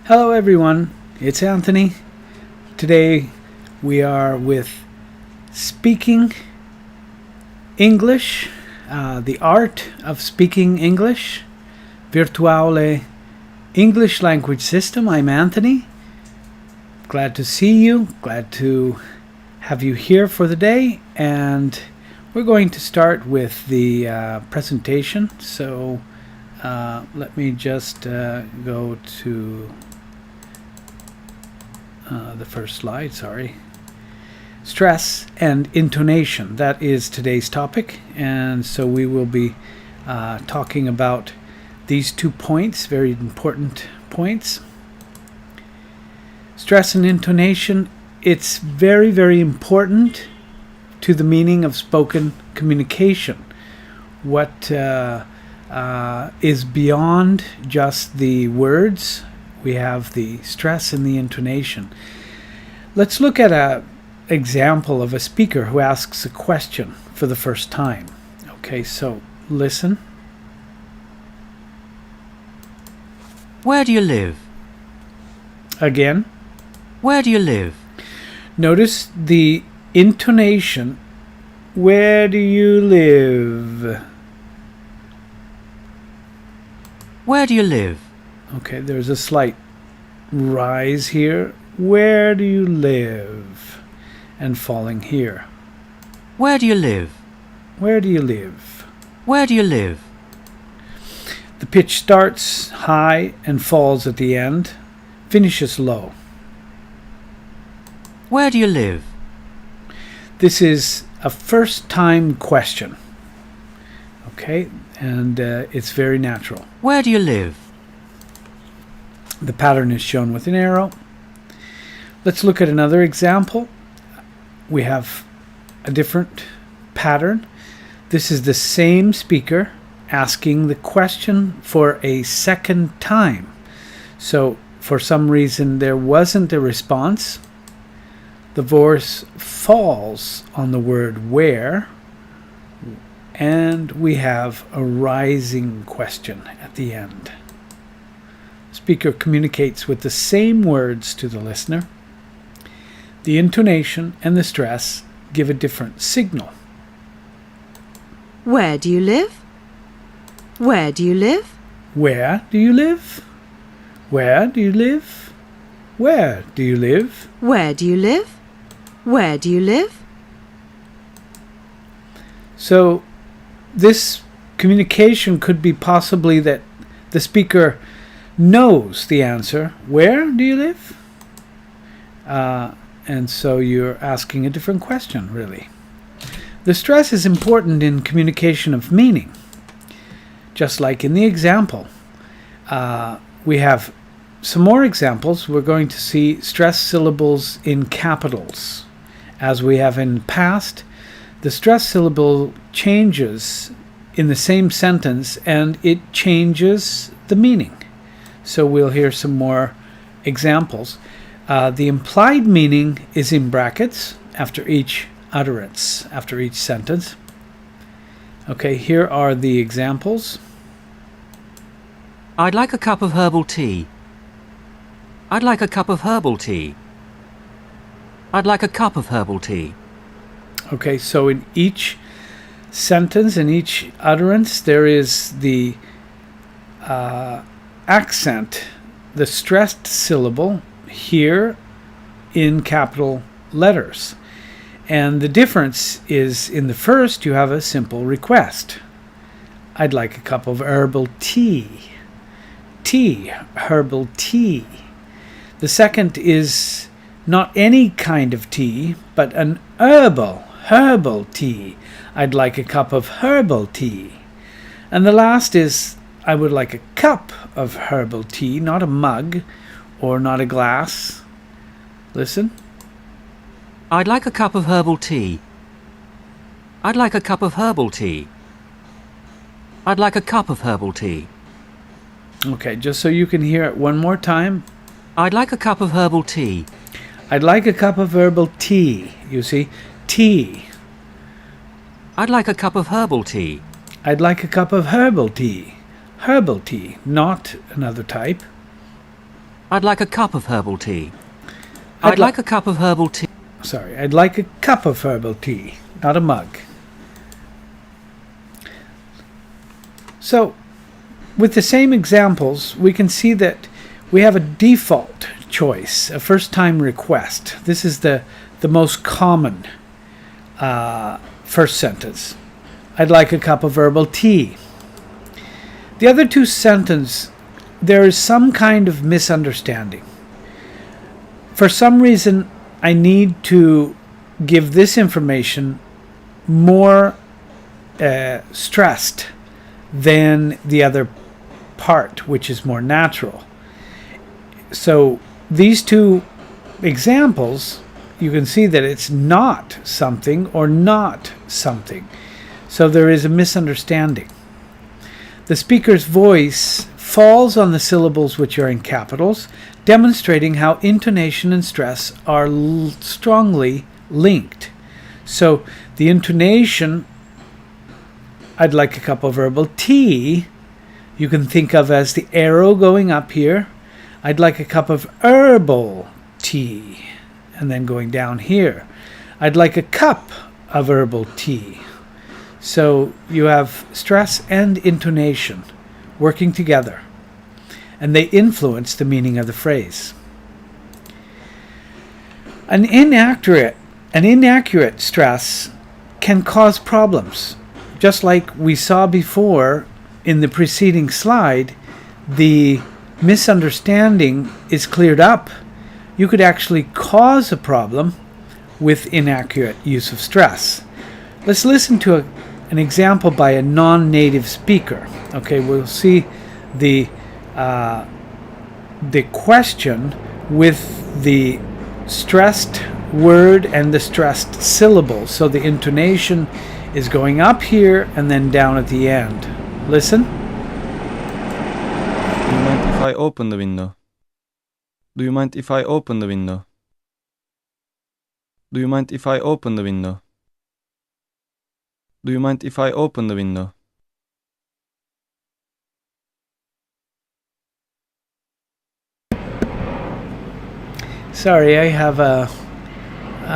Hello everyone, it's Anthony. Today we are with speaking English, the art of speaking English, VirtuAule English language system. I'm Anthony. Glad to see you, glad to have you here for the day, and we're going to start with the presentation. So let me just go to the first slide, sorry. Stress and intonation, that is today's topic, and so we will be talking about these 2 points, very important points. Stress and intonation, it's very, very important to the meaning of spoken communication. What is beyond just the words. We have the stress and the intonation. Let's look at an example of a speaker who asks a question for the first time. Okay, so listen. Where do you live? Again. Where do you live? Notice the intonation. Where do you live? Where do you live? Okay, there's a slight rise here. Where do you live? And falling here. Where do you live? Where do you live? Where do you live? The pitch starts high and falls at the end, finishes low. Where do you live? This is a first-time question. Okay, and it's very natural. Where do you live? The pattern is shown with an arrow. Let's look at another example. We have a different pattern. This is the same speaker asking the question for a second time. So for some reason there wasn't a response. The voice falls on the word where, and we have a rising question at the end. Speaker communicates with the same words to the listener. The intonation and the stress give a different signal. Where do you live? Where do you live? Where do you live? Where do you live? Where do you live? Where do you live? Where do you live? So this communication could be possibly that the speaker knows the answer. Where do you live? And so you're asking a different question, really. The stress is important in communication of meaning. Just like in the example. We have some more examples. We're going to see stress syllables in capitals. As we have in the past, the stress syllable changes in the same sentence and it changes the meaning. So we'll hear some more examples. The implied meaning is in brackets after each utterance, after each sentence. Okay, here are the examples. I'd like a cup of herbal tea. I'd like a cup of herbal tea. I'd like a cup of herbal tea. Okay, so in each sentence, in each utterance, there is the accent, the stressed syllable here in capital letters. And the difference is in the first you have a simple request. I'd like a cup of herbal tea. Tea, herbal tea. The second is not any kind of tea, but an herbal tea. I'd like a cup of herbal tea. And the last is I would like a cup of herbal tea, not a mug or not a glass. Listen. I'd like a cup of herbal tea. I'd like a cup of herbal tea. I'd like a cup of herbal tea. Okay, just so you can hear it one more time. I'd like a cup of herbal tea. I'd like a cup of herbal tea. You see, tea. I'd like a cup of herbal tea. I'd like a cup of herbal tea. Herbal tea, not another type. I'd like a cup of herbal tea. I'd I'd like a cup of herbal tea. Sorry, I'd like a cup of herbal tea, not a mug. So, with the same examples, we can see that we have a default choice, a first-time request. This is the most common first sentence. I'd like a cup of herbal tea. The other two sentences, there is some kind of misunderstanding. For some reason, I need to give this information more stressed than the other part, which is more natural. So these two examples, you can see that it's not something or not something. So there is a misunderstanding. The speaker's voice falls on the syllables which are in capitals, demonstrating how intonation and stress are strongly linked. So the intonation, I'd like a cup of herbal tea, you can think of as the arrow going up here. I'd like a cup of herbal tea, and then going down here. I'd like a cup of herbal tea. So you have stress and intonation working together, and they influence the meaning of the phrase. An inaccurate stress can cause problems. Just like we saw before in the preceding slide, the misunderstanding is cleared up. You could actually cause a problem with inaccurate use of stress. Let's listen to an example by a non-native speaker. Okay, we'll see the question with the stressed word and the stressed syllable. So the intonation is going up here and then down at the end. Listen. Do you mind if I open the window? Do you mind if I open the window? Do you mind if I open the window? Do you mind if I open the window? Sorry, I have a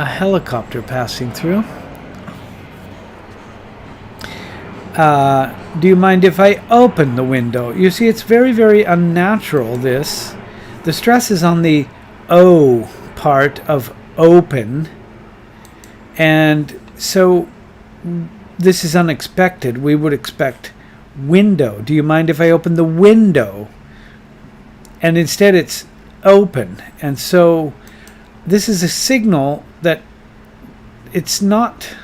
helicopter passing through. Do you mind if I open the window? You see, it's very, very unnatural, this. The stress is on the O part of open. And so this is unexpected. We would expect window. Do you mind if I open the window? And instead it's open. And so this is a signal that it's not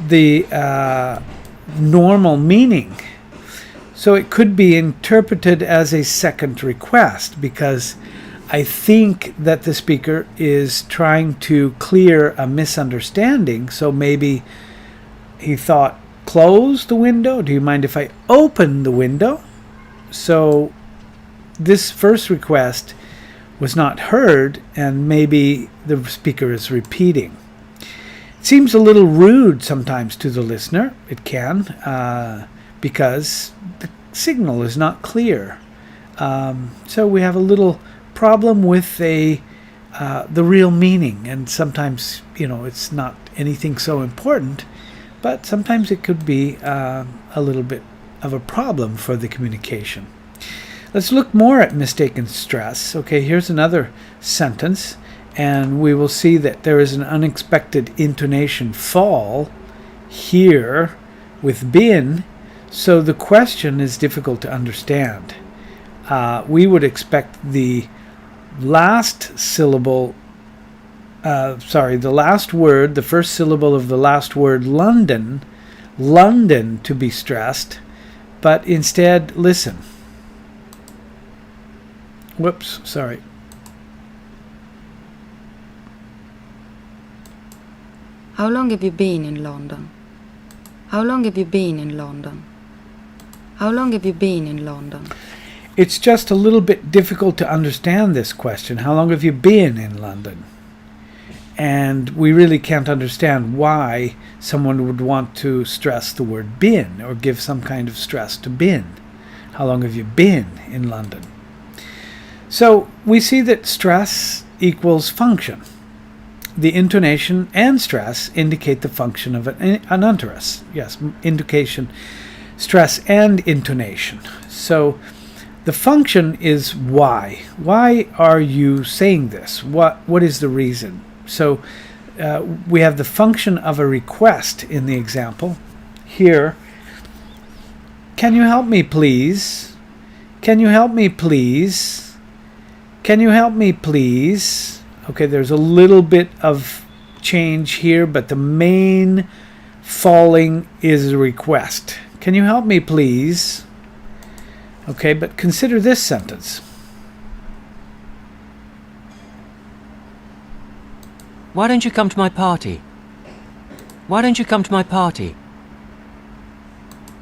the normal meaning. So it could be interpreted as a second request, because I think that the speaker is trying to clear a misunderstanding. So maybe he thought, close the window? Do you mind if I open the window? So this first request was not heard, and maybe the speaker is repeating. It seems a little rude sometimes to the listener. It can, because the signal is not clear. So we have a little problem with the real meaning, and sometimes, it's not anything so important, but sometimes it could be a little bit of a problem for the communication. Let's look more at mistaken stress. Okay, here's another sentence, and we will see that there is an unexpected intonation fall here with been, so the question is difficult to understand. We would expect the last syllable, the last word, the first syllable of the last word, London, to be stressed, but instead, listen. Whoops, sorry. How long have you been in London? How long have you been in London? How long have you been in London? It's just a little bit difficult to understand this question. How long have you been in London? And we really can't understand why someone would want to stress the word been, or give some kind of stress to been. How long have you been in London? So we see that stress equals function. The intonation and stress indicate the function of an utterance. Yes, indication, stress and intonation. So the function is why. Why are you saying this? What is the reason? So we have the function of a request in the example. Here, can you help me please? Can you help me please? Can you help me please? Okay, there's a little bit of change here, but the main falling is a request. Can you help me please? Okay, but consider this sentence. Why don't you come to my party? Why don't you come to my party?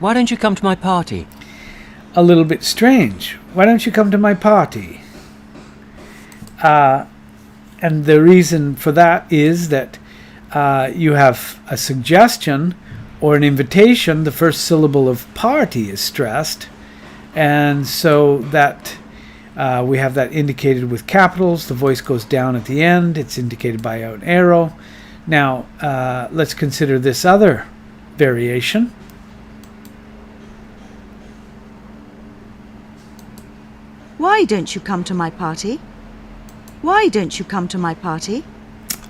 Why don't you come to my party? A little bit strange. Why don't you come to my party? And the reason for that is that you have a suggestion or an invitation. The first syllable of party is stressed, and so that we have that indicated with capitals. The voice goes down at the end. It's indicated by an arrow. Now let's consider this other variation. Why don't you come to my party? Why don't you come to my party?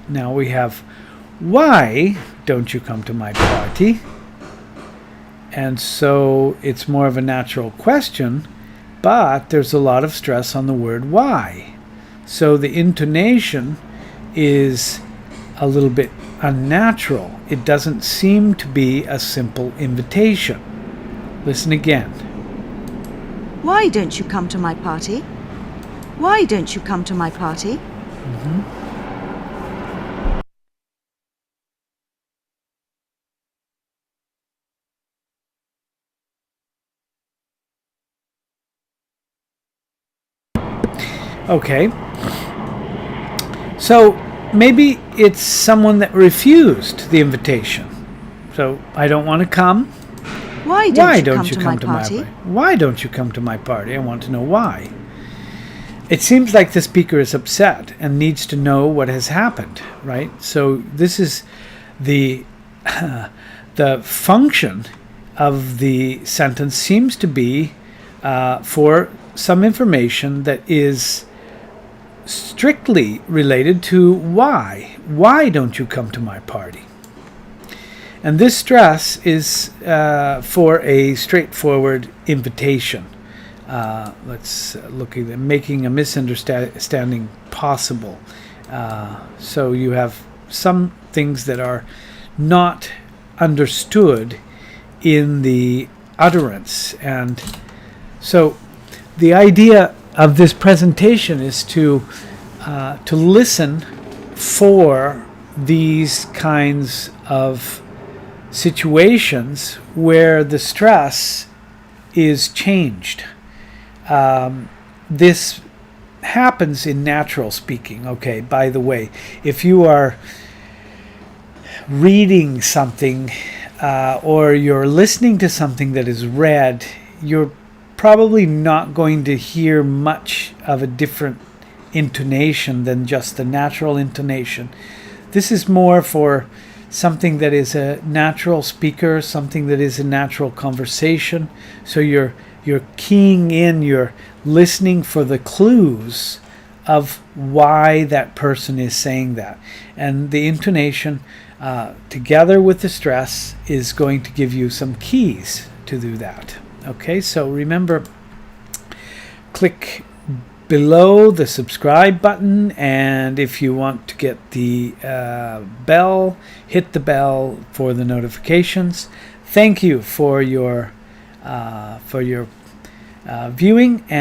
Now we have, why don't you come to my party? And so it's more of a natural question, but there's a lot of stress on the word why. So the intonation is a little bit unnatural. It doesn't seem to be a simple invitation. Listen again. Why don't you come to my party? Why don't you come to my party? Okay. So maybe it's someone that refused the invitation. So I don't want to come. Why don't you come to my party? Why don't you come to my party? I want to know why. It seems like the speaker is upset and needs to know what has happened, right? So this is the the function of the sentence seems to be for some information that is strictly related to why. Why don't you come to my party? And this stress is for a straightforward invitation. Let's look at making a misunderstanding possible. So you have some things that are not understood in the utterance. And so the idea of this presentation is to listen for these kinds of situations where the stress is changed. This happens in natural speaking. Okay, by the way, if you are reading something or you're listening to something that is read, you're probably not going to hear much of a different intonation than just the natural intonation. This is more for something that is a natural speaker, something that is a natural conversation. So you're keying in, you're listening for the clues of why that person is saying that. And the intonation, together with the stress, is going to give you some keys to do that. Okay, so remember, click below the subscribe button, and if you want to get the bell, hit the bell for the notifications. Thank you for your viewing, and